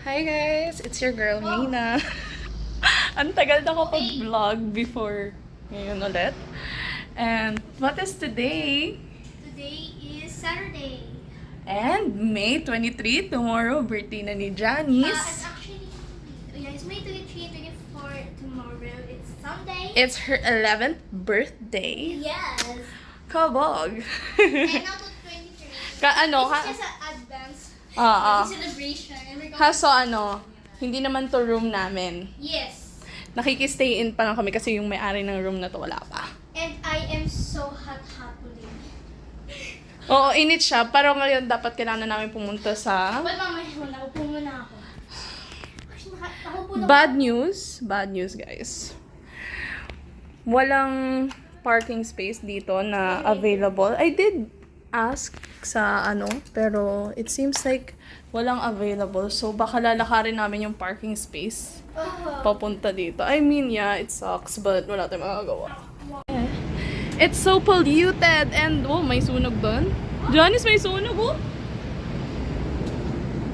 Hi guys! It's your girl, Mina. Ang tagal na kapag-vlog before ngayon ulit. And what is today? Today is Saturday. And May 23, tomorrow, birthday na ni It's Janice. actually, it's May 23, 24 tomorrow. It's Sunday. It's her 11th birthday. Yes. Kabog! And now to 23. This is just an advance celebration. And we're going Hindi naman to room namin. Yes. Nakikistay in pa lang kami kasi yung may-ari ng room na to wala pa. And I am so hot today. Oo, init siya. Pero ngayon dapat kailangan namin pumunta sa... Well, mamaya muna. Upo muna ako. Nakaupo na Bad news guys. Walang parking space dito na available. I did ask sa pero it seems like walang available. So baka lalakarin namin yung parking space papunta dito. I mean, yeah, it sucks but wala tayong magagawa. It's so polluted and may sunog doon. Janice, may sunog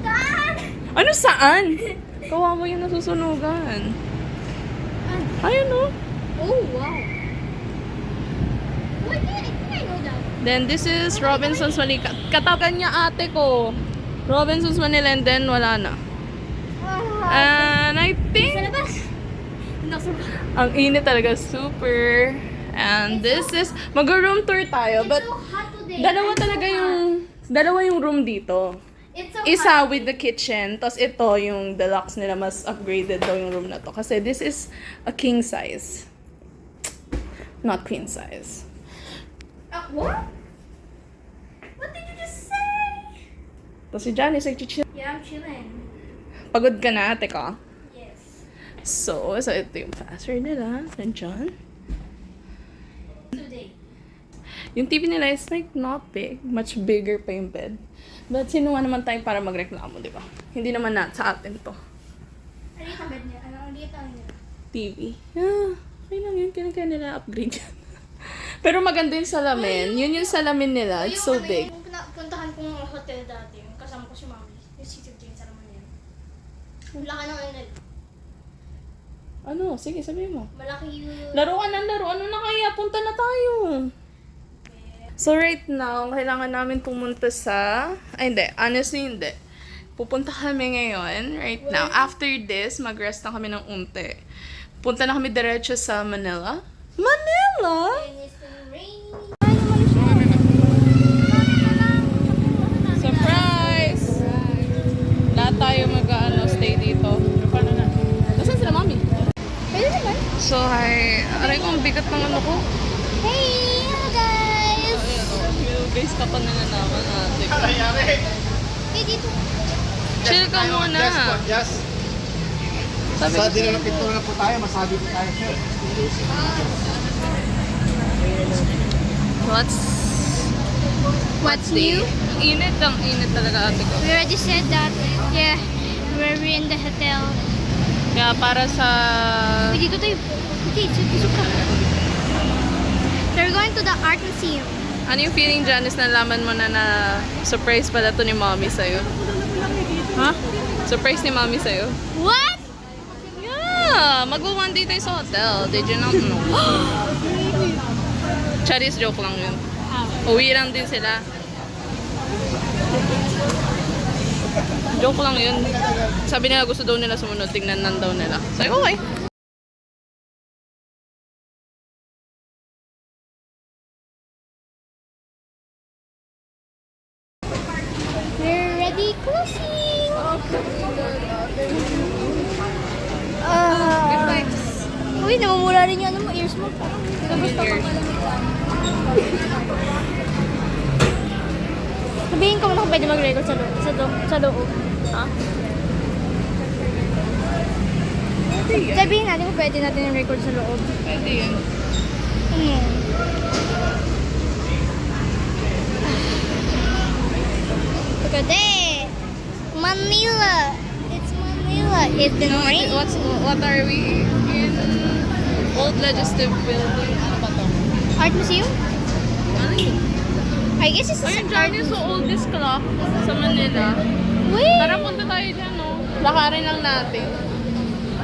Dad! Ano saan? Kawawa yung nasusunugan. Ayun Oh, wow. Why did I know that? Then this is Robinson's Manila. Katakan niya ate ko. Robinson's Manila and then wala na. And I think Sa labas. Nasa ang init talaga, super. And this is mag-room tour tayo, but It's so hot today. dalawa yung room dito. It's so Isa hot. with the kitchen, tapos ito yung deluxe nila, mas upgraded daw yung room na to. Kasi this is a king size. Not queen size. What? What did you just say? Tapos si Janice nag-chill. Yeah, I'm chilling. Pagod ka na, ate ko. Yes. So ito yung passer nila. Nandiyan. Today. Yung TV nila is like not big. Much bigger pa yung bed. But sino nga naman tayo para magreklamo, di ba? Hindi naman sa atin to. Ano yung bed niya? Ano yung niya? TV. Okay lang yun. Kaya nila upgrade yan. Pero maganda yung salamin. Yun yung salamin nila. It's so big. Yung puntahan kong hotel dati, yung kasama ko si Mami. Yung City of James, alam mo yan. Malaki ng Ano? Sige, sabihin mo. malaki yung... Laruan ng laro. Ano na kaya? Punta na tayo. So right now, kailangan namin pumunta sa... Ay, hindi. Honestly, hindi. Pupunta kami ngayon, right now. After this, mag-rest na kami ng unti. Punta na kami diretso sa Manila. Manila? And it's been rainy. Surprise! Lahat tayo stay dito. Nasaan sila, mami? Pwede naman. So, hi. Aray ko, ang bigat ng ko. Hey! Hello guys! Base ka pa na naman, ate ko. Hey, dito. Chill ka muna. Just. Sabi Sa ko, din ng pintura na po tayo, masabi po tayo, sir. What's new? init talaga, ate ko. We already said that. Yeah, we're in the hotel. Kaya para sa... Uy, dito tayo. Okay, dito ka. So we're going to the art museum. Ano yung feeling, Janice, na laman mo na surprise pala to ni mommy sa'yo? Ha? Surprise ni mommy sa'yo? What? Yeah! Mag-one day tayo sa hotel. Did you not know? Charis, joke lang yun. Uwi lang din sila. Joke lang yun. Sabi nila gusto daw nila sumunod. Tingnan nan daw nila. So, okay. We're ready closing. Uy, namumula rin yung ears mo. Sabihin ko muna kung pwede mag-record sa loob. Ha? Sabihin natin kung pwede natin yung record sa loob. Pwede yun. Look at that. Manila. It's Manila. It's been raining. What are we? In Old Legislative Building. Ano ba to? Art Museum? Ano yun? I guess it's Ayun, art Janice, so oldest clock sa Manila. Wait. Tara, punta tayo dyan, no? Lakarin lang natin.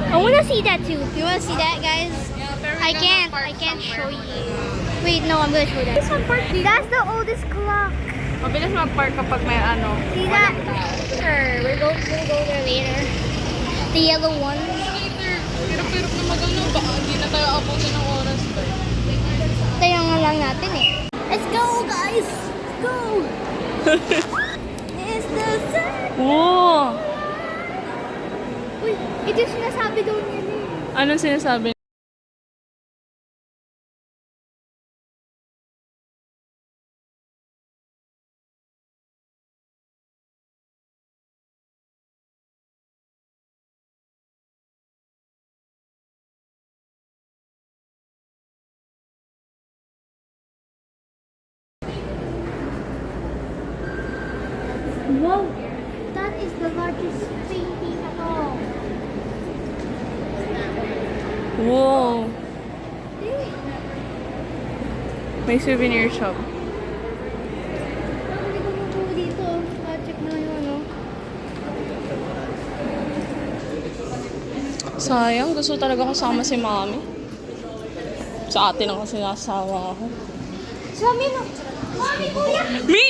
I wanna see that too. You wanna see that, guys? I can't show you. Wait, no, I'm gonna show that. That's the oldest clock. Mabilis mag-park kapag may ano. See that? Sure, we'll go there later. The yellow one. Hirap-hirap na magano. Baka hindi na tayo abutin ng oras ba? Kaya nga lang natin eh. Let's go, guys! Let's go! It's the sun! Oo! Uy, ito yung sinasabi daw niya eh. Anong sinasabi? Wow! That is the largest painting at all. Wow! Eh, May souvenir shop. bakit ikaw mo dito? Check na yung ano. Sayang, gusto talaga kasama si Mami. Sa atin ang kasi nasawa ako. Mami, no! Mami, kuya! Me!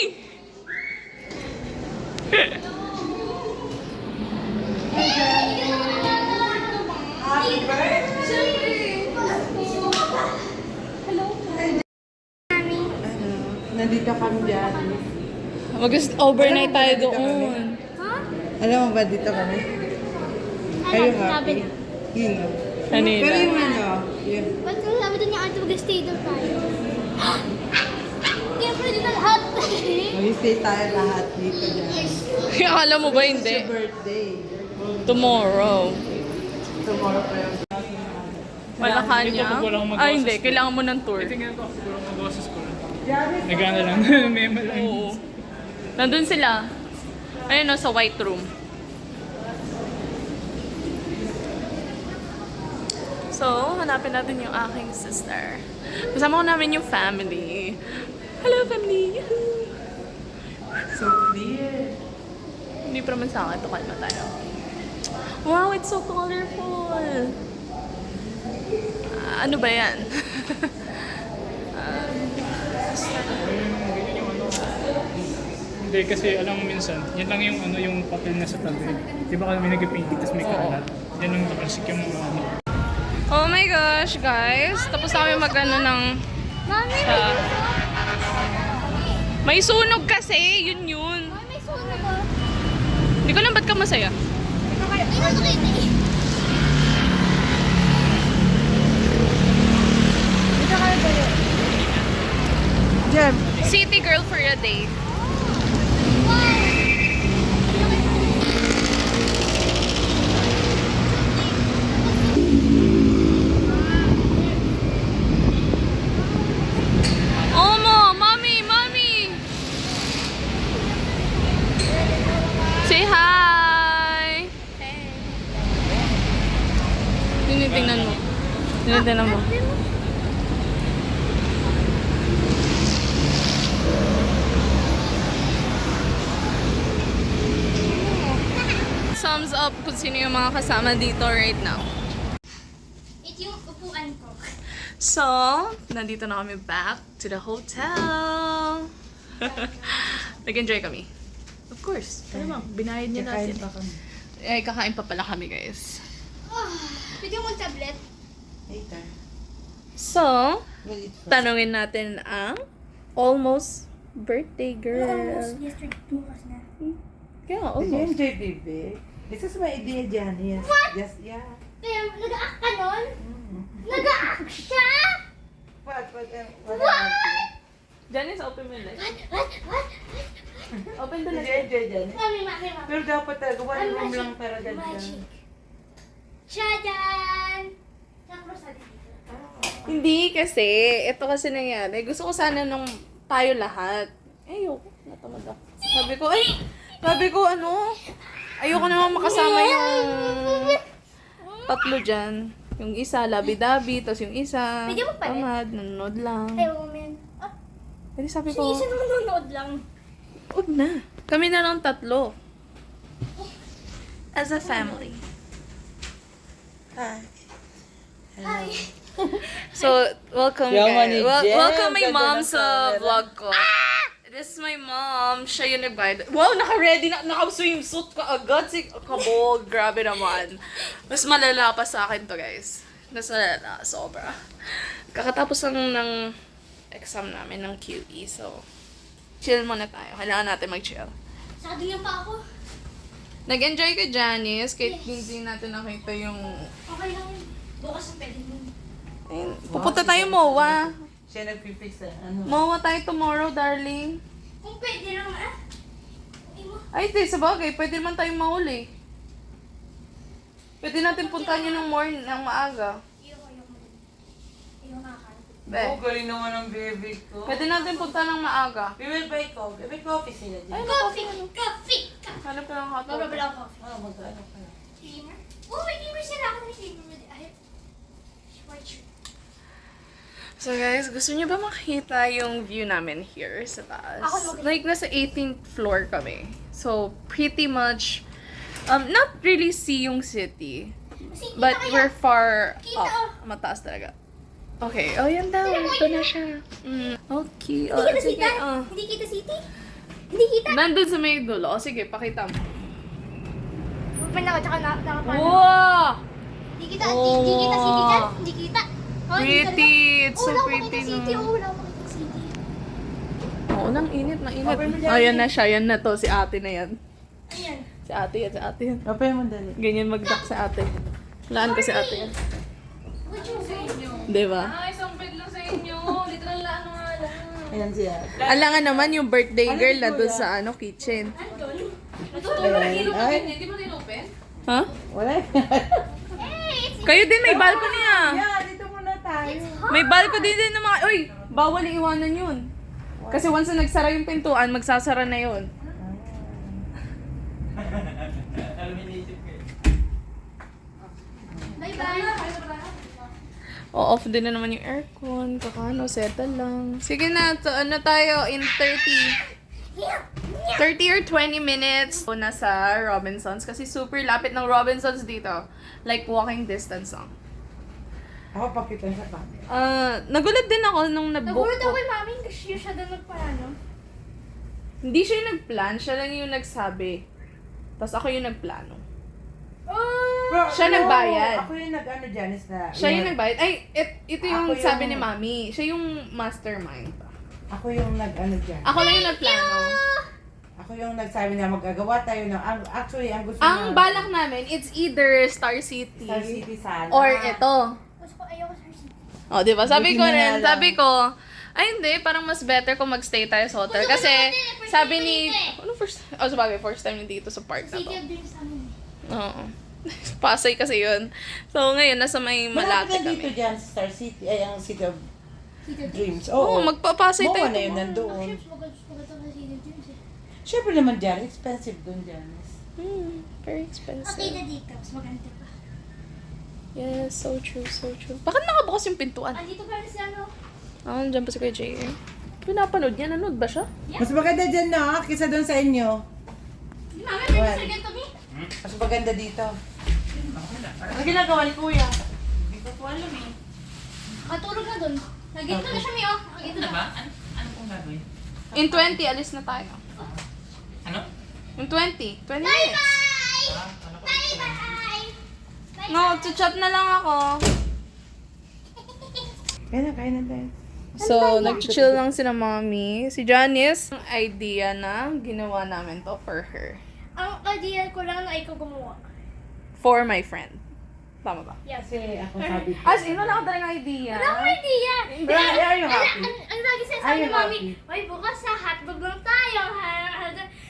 Nandito kami dyan. Mag-overnight tayo doon. Ha? Alam mo ba dito kami? Kayo happy? Yun. Kanina. Pero yung ano, yun. Ba't ka sabi doon yung ate mag-stay doon tayo? Kaya pwede na lahat. Mag-stay tayo lahat dito dyan. Akala mo ba It's hindi? your birthday. Tomorrow. Tomorrow pa yung Malacanang? Ay, hindi. Kailangan mo ng tour. Tingnan ko, siguro magawa sa school. Nagana lang, memo lang. Oo. Nandun sila. Ayun o, sa white room. So, hanapin natin yung aking sister. Kasama ko namin yung family. Hello, family! Yahoo! so clear. Hindi pa naman sa akin. Ito, kalma tayo. Wow, it's so colorful! Ano ba yan? Hindi, kasi alam mo minsan, yan lang yung ano yung papel na sa tabi. Di ba kami nag-painting tapos may kalat? Yan ang nakalsik yung mga ano. Oh my gosh, guys! Tapos na kami mag-ano ng... Mami, sa- May sunog kasi! Yun yun! may sunog ko. Hindi ko alam ba't ka masaya. Ay, nakakita eh. Jem, City girl for a day. Omo! Mommy! Mommy! Say hi! Tinitingnan mo. Tinitingnan mo. Thumbs up kung sino yung mga kasama dito right now. Ito yung upuan ko. So, nandito na kami back to the hotel. Nag-enjoy kami. Of course. Ano mo, binayad niya natin. kakain pa kami. Ay, kakain pa pala kami, guys. Pwede yung mag-tablet? Later. So, We'll eat first. tanungin natin ang almost birthday girl. Yesterday, bukas na. Yeah, Did you almost. enjoy, baby? This is my idea, Janice. What? Yes, yeah. Kaya, nag-aak ka nun? Nag-aak siya? What? What? Janice, open mo yung light. What? Open the Did you light. enjoy, Janice? Mami. Pero dapat talaga, one Ang room magic. lang talaga dyan. Magic. Tchadan! Tapos sa dito. Hindi kasi, ito kasi nangyari. Gusto ko sana nung tayo lahat. Ayoko, natamad ako. Sabi ko ano, ayoko naman makasama yung tatlo dyan. Yung isa, labi-dabi, tapos yung isa, Pwede mo pa rin? tamad, nanonood lang. Ay, woman. Ah, Jadi sabi si ko, Isa naman nanonood lang. huwag na. Kami na lang tatlo. as a family. Hi. Hi. So, welcome Yaman guys. ni Jem. Welcome my Ganda mom ng sa camera. vlog ko. This is my mom. Siya yung nagbayad. Wow, naka-ready na. Naka-swimsuit ka agad. Si kabog. Grabe naman. Mas malala pa sa akin to, guys. Mas malala. Sobra. Kakatapos lang ng exam namin ng QE. So, chill muna tayo. Kailangan natin mag-chill. Sado niya pa ako. Nag-enjoy ka, Janice. Kahit hindi natin nakita yung... Okay lang yun. Bukas ang pwede mo. Ayun. Pupunta tayo MOA. Siya nagpipix na ano. MOA tayo tomorrow, darling. Kung pwede lang Uy mo. Ay, di, sa bagay, pwede naman tayong mahuli. Pwede natin puntahan yun ng morning, ng maaga. Iyo mo. Iyo nakakain. Be, Oh, galing naman ang baby ko. pwede natin puntahan ng maaga. We will buy coffee. May coffee sila dyan. Coffee! Hanap ka ng hot Bababa water. lang coffee. Mag-ano ka na. Steamer? Oh, may steamer sila. Ako na steamer. White shirt. So guys, gusto niyo ba makita yung view namin here sa taas? Ako, Like, nasa 18th floor kami. So, pretty much, not really see yung city. Kasi kita But kaya. we're far Kita, up. Mataas talaga. Okay. Oh, yan daw. Ito na siya. Okay. Hindi Oh, kita sige. city? Oh. Hindi kita city? Hindi kita? Nandun sa may dulo. O, sige, pakita mo. Pagpanda ko, tsaka nakapano. Wow! Hindi kita city dyan? Hindi kita? Oh, hindi Pretty. talaga. It's so wala akong pretty, makita city. no? Wala akong makita city. Oo, nang init, na init. Open mo dyan. Oh, yan na siya. Yan na to. Si ate na yan. Ayan. Si ate yan, si ate yan. Open mo dali. Ganyan magdak si ate. Laan ko si ate yan. What you say? Diba? Ay, isang bed lang sa inyo. Literal na ano nga lang. Ayan siya. Alangan naman yung birthday Ano girl yung na doon kuya? sa kitchen. Andun? Natutulog na ino Ay. Hindi mo din-open? Ha? Wala. Hey, it's Kayo din, may balcony ah. Yeah, dito muna tayo. May balcony din ng mga... Uy! Bawal iiwanan yun. Kasi once na nagsara yung pintuan, magsasara na yun. bye-bye. O, off din na naman yung aircon. Kakano, settle lang. Sige na, to, ano tayo, in 30 or 20 minutes. O, nasa Robinsons. Kasi super lapit ng Robinsons dito. Like, walking distance lang. Ako pakita sa pa. Nagulat din ako nung nabook Nagulat ko. ako yung mami kasi siya daw nagpaano. Hindi siya yung nagplan, siya lang yung nagsabi. Tapos ako yung nagplano. Oh! Siya nagbayad. Ako yung nag-ano dyan is na... Siya yung nagbayad. Ay, ito yung Ako sabi yung- ni Mami. Siya yung mastermind. Ako yung nag-ano dyan. Ako lang yung nagplano. Ako yung nagsabi na magagawa tayo ng... Actually, ang gusto Ang balak namin, it's either Star City, Star City sana. or ito. Gusto ko ayaw ko sa city. O, di ba? Sabi Buti ko na rin, nga lang. sabi ko, ay hindi, parang mas better kung magstay tayo sa hotel. Gusto ko Kasi, sa hotel, first sabi time ni... dito Ano first? Oh, sabagay, first time dito sa park na City to. of Dreams namin. Oo. Pasay kasi yun. So, ngayon, nasa may Malate Malapit na dito kami. dyan sa Star City. Ay, ang City of City of Dreams. Oo, Oo. magpapasay tayo. Mawa na yun tomorrow. nandoon. Ships, maganda na City of Dreams eh. Siyempre naman dyan, expensive doon dyan. Very Okay expensive. na dito, mas maganda pa. Yes, so true, so true. Bakit nakabukas yung pintuan? Andito pa rin si ano. Ah, nandiyan pa si Kuya JR. Pinapanood niya, nanood ba siya? Mas maganda dyan na, kisa doon sa inyo. Di mami, may Well. Mr. Ganto me. Mas maganda dito. Ano ginagawa ni Kuya? Matulog na dun. Naginto na siya, Mio. Naginto na ba? In 20, alis na tayo. Ano? In 20. 20 minutes. Bye-bye! No, chat na lang ako. Kaya na tayo. So, nag-chill lang sila mami. Si Janice, ang idea na ginawa namin to for her. Ang idea ko lang na ikaw gumawa. For my friend. Tama ba? Yes. Kasi ako sabi ko. As in, wala ka talagang idea. Wala akong idea. Are you happy? Ang lagi Are sinasabi you ni Mami, happy? "Oy, bukas sa hotdog lang tayo."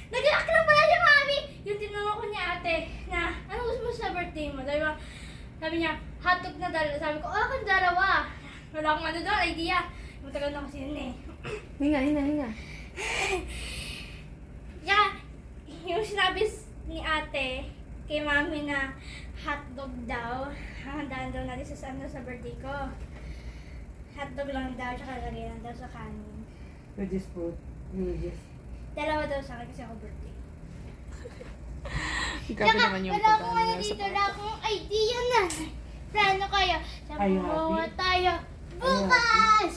Nag-iak lang pala si Mami. Yung tinanong ko ni ate na, ano gusto mo sa birthday mo? Sabi niya, hotdog na dalawa. Sabi ko, kung dalawa. Wala akong ano doon, idea. Matagal na kasi yun eh. Hinga. Yeah, yung sinabi ni ate kay Mami na hotdog daw, hahandaan daw natin sa birthday ko. Hotdog lang daw, tsaka lagay lang daw sa kanin. Religious food. Religious. Dalawa daw sa akin kasi ako birthday. Grabe naman yung wala akong pag-ano ano niya sa dito, wala akong idea na. Plano kayo. Are you Samawa happy? tayo bukas!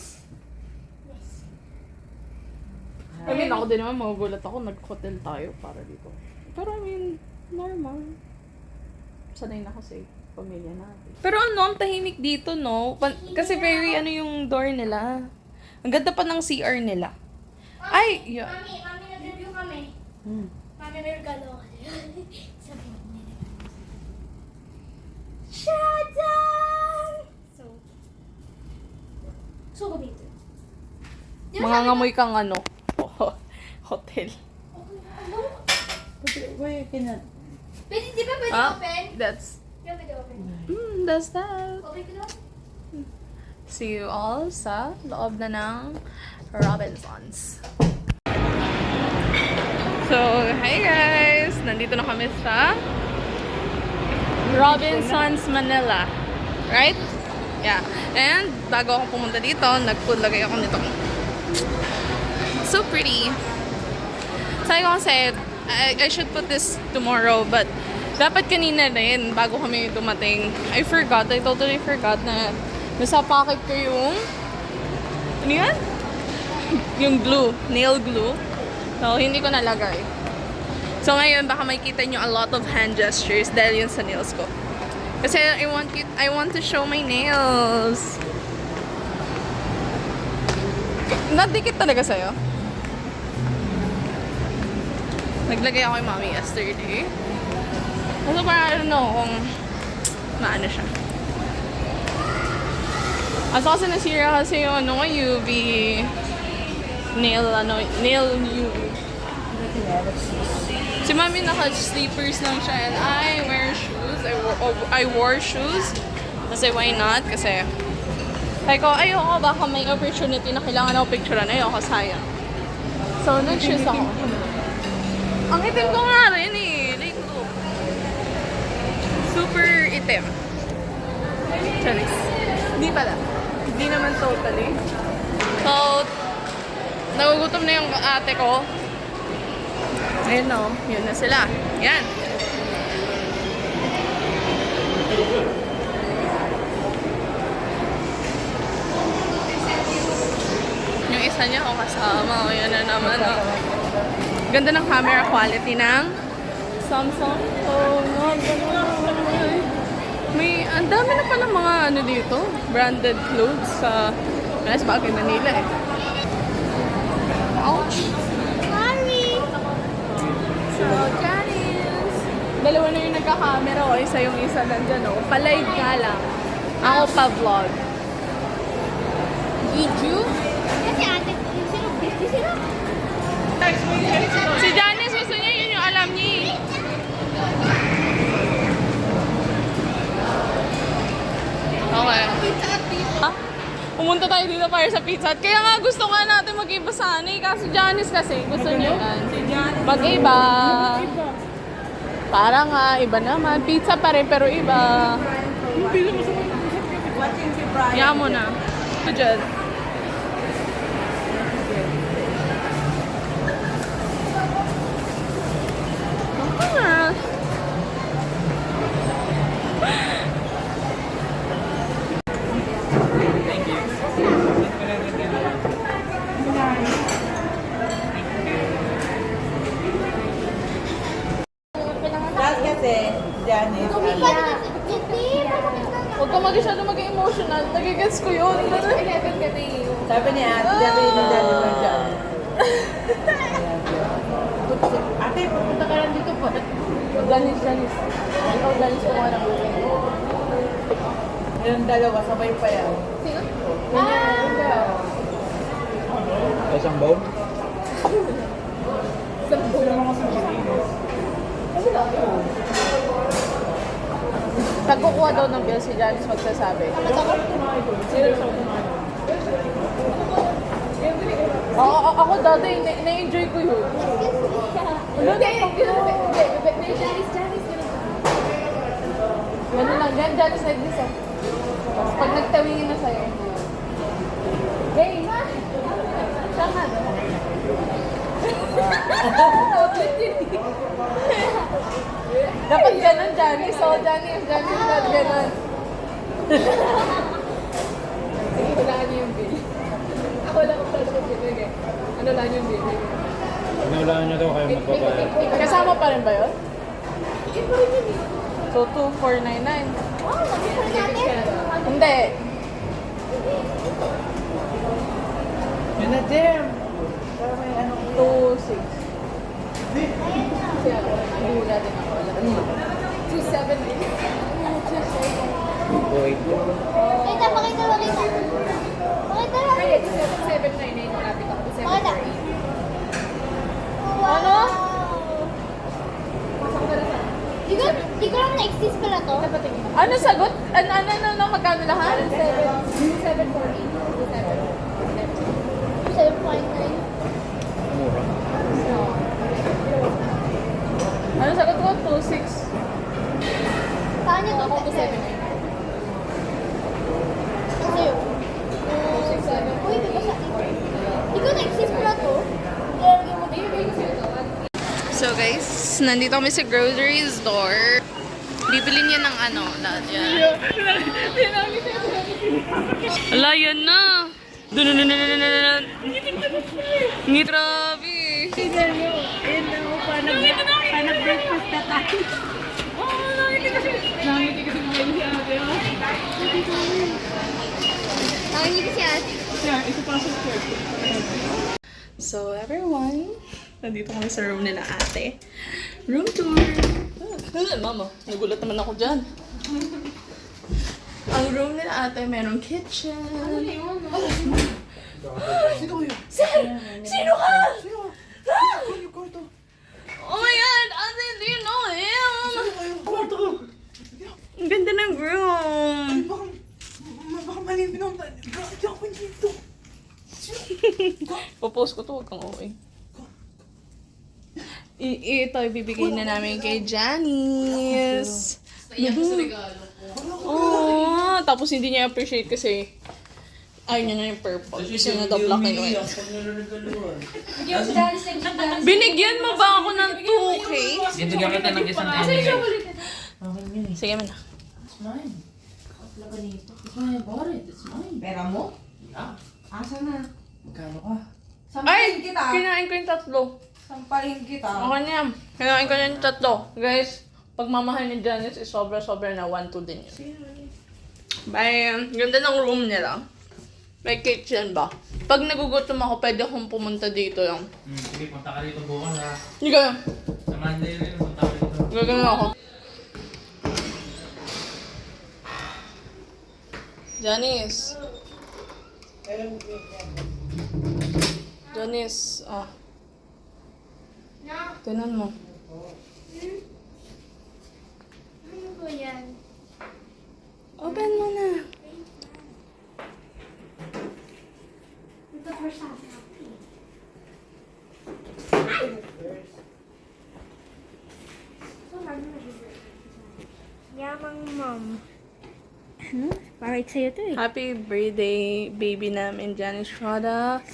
I mean, ako din naman magugulat ako. Nag-hotel tayo para dito. Pero I mean, normal. Sanay na kasi pamilya natin. Pero ano, ang tahimik dito, no? Kasi very ano yung door nila. Ang ganda pa ng CR nila. Ay, yeah. Mami, nag-review kami. Mami, may regalo ako. Sabi mo, may regalo. Shadang! So gamitin. Di ba Mga sabi ko- ngamoy kang ano, hotel. Wait, cannot. Pwede, di ba pwede Ah, open? that's, Di ba pwede open? that's that. Open ko daw? See you all sa loob na ng Robinsons. So, hi guys! Nandito na kami sa Robinsons, Manila. Right? Yeah. And, bago ako pumunta dito, nag-food lagay ako nito. So pretty. Sabi ko kasi, I should put this tomorrow, but dapat kanina rin, bago kami dumating. I totally forgot na nasa pocket ko yung, ano yan? Yung glue, nail glue. So, hindi ko nalagay. So, ngayon, baka makikita nyo a lot of hand gestures dahil yun sa nails ko. Kasi I want to show my nails. Nadikit talaga sa'yo. Naglagay ako kay mami yesterday. So, parang I don't know kung maano siya. Kasi nasira kasi yung ano, UV nail UV. Si mami naka-sleepers lang siya and I wear shoes. I wore shoes. Kasi why not? Kasi sabi ko, ayoko baka may opportunity na kailangan ako picturean. Ayoko, sayang. So, nag-shoes ako. Ang itim ko nga rin eh. Like, look. Super itim. Charis. Hindi pala. Hindi naman totally. So, nagugutom na yung ate ko. Ayun o. Yun na sila. Yan. Yung isa niya ako kasama. O, yan na naman o. Ganda ng camera quality ng Samsung. Oh, no. May, ang dami na pala mga ano dito. Branded clothes sa Mas Bagay Manila eh. Ouch! Sorry! So, Janice! Dalawa na yung nagka-camera o. Isa yung isa nandyan o. Pa-live nga lang. Ako pa-vlog. Did you? Kasi ate, yung sino? Busy sila? Si Janice gusto niya yun yung alam niya eh. Okay. Ah, pumunta tayo dito para sa Pizza Hut. Kaya nga gusto nga natin mag-iba sana eh. Kasi Janice kasi gusto niya yan. Mag-iba. Para nga, iba naman. Pizza pa rin pero iba. Watching si Brian. Kaya mo na. Ito dyan. Ah. Dahil kasi, Janice, Huwag ka masyado mag-emotional. Nagigets ko yun. 11 ka na eh. sabi niya, sabi ni Daddy mo dyan. Ate, pupunta ka lang dito po. Janice. Ikaw, Janice, kung ano. Yung dalawa, sabay pa yan. Isang bowl? Pagkukuha daw ng bill si Janice magsasabi. Ako dati, na-enjoy ko yun. Ganun lang, Janice like this. Tapos pag nagtawingin na sa'yo. Hey! Tama na. Dapat ganun, Janice. So, Janice, dapat ganun. Sige, hulaan niyo yung bill. Ako lang ang pala ko bill. Ano lang yung bill? Inulaan nyo daw kayo magbabayad. Kasama pa rin ba yun? So, 2,499. Oh, mag-try natin. Hindi. Yun na, Jem. Para may ano. 2,600. Kasi ako, nahihula din ako. 2,700. Wait. Pakita. Pakita natin. Hindi, 2,799 malapit ako. Pakita. 2,748. Wow. Ano? Di ko lang na-exist pala to. Ano sagot? Ano, magkano lahat? 7.9. Mura. Ano sagot ko? 2,600. Saan yung Ako 2,799. Sa'yo? 2,600. Uy, di ba sa di ko na-exist pala to? Ilalagay mo dito. So guys, nandito kami sa grocery store. Bibili niya ng ano, lahat yan. Ala, yan na. Dunununununununun. Ngi, grabe. Panag-breakfast na tayo. Nakangiti si ate. So everyone, nandito kami sa room nila ate. Room tour. Mama, nagulat naman ako dyan. Ang room nila ate, merong kitchen. Sino ka? Oh my God! Ate, do you know him? Ang ganda ng room. Baka mali yung pinunta. Grabe ako dito. Popost ko to, huwag kang okay. Ito, ibibigay na namin kay Janice. Oh, tapos hindi niya appreciate kasi ayaw niya na yung purple. Gusto niya daw black and white. Binigyan mo ba ako ng 2K? Bibigyan kita ng isang Sige mo na. Pera mo? Asa na? Magkano ka? Ay! Sampalin kita. Kinain ko yung 3. Sampalin kita. Okay na yan. Kinain ko yung 3. Guys, pagmamahal ni Janice is sobra-sobra na 1-2 din yun. Bye. Ganda ng room nila. May kitchen ba? Pag nagugutom ako, pwede akong pumunta dito lang. Sige, punta ka dito bukas ha. Hindi kayo. Sa Monday rin, punta ka dito. Gagawin ako. Janice. Janice, tinan mo. Ano po yan? Open mo na. Ito for sa akin. Yamang mom. Ano? Para sa'yo to eh. Happy birthday, baby namin, Janice Rhoda.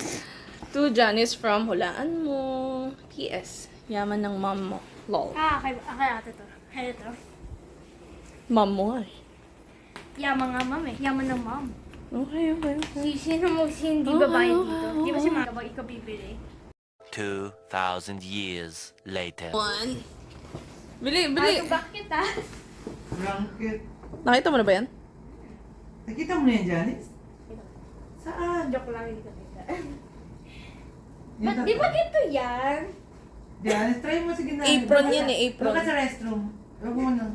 To Janice from Hulaan Mo. P.S. Yaman ng mom mo. Lol. Kay ate to. Kaya to. Mom mo nga eh. Yaman nga mom eh. Yaman ng mom. Okay. Sino mo hindi babae dito? Di ba si mama kapag ikaw bibili? 2,000 years later. One. Bili. Bakit ah? Blanket. Nakita mo na ba yan? Nakita mo na yan, Janice? Saan? Joke lang, hindi ko kita. Yung Di ba dito yan? Janice, try mo sige na. Apron yan eh, apron. Doon ka sa restroom. Huwag mo na.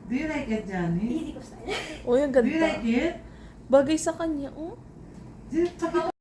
Do you like it, Janice? Hindi ko style. Uy, ang Do you ganda. like it? Bagay sa kanya, oh. Pakita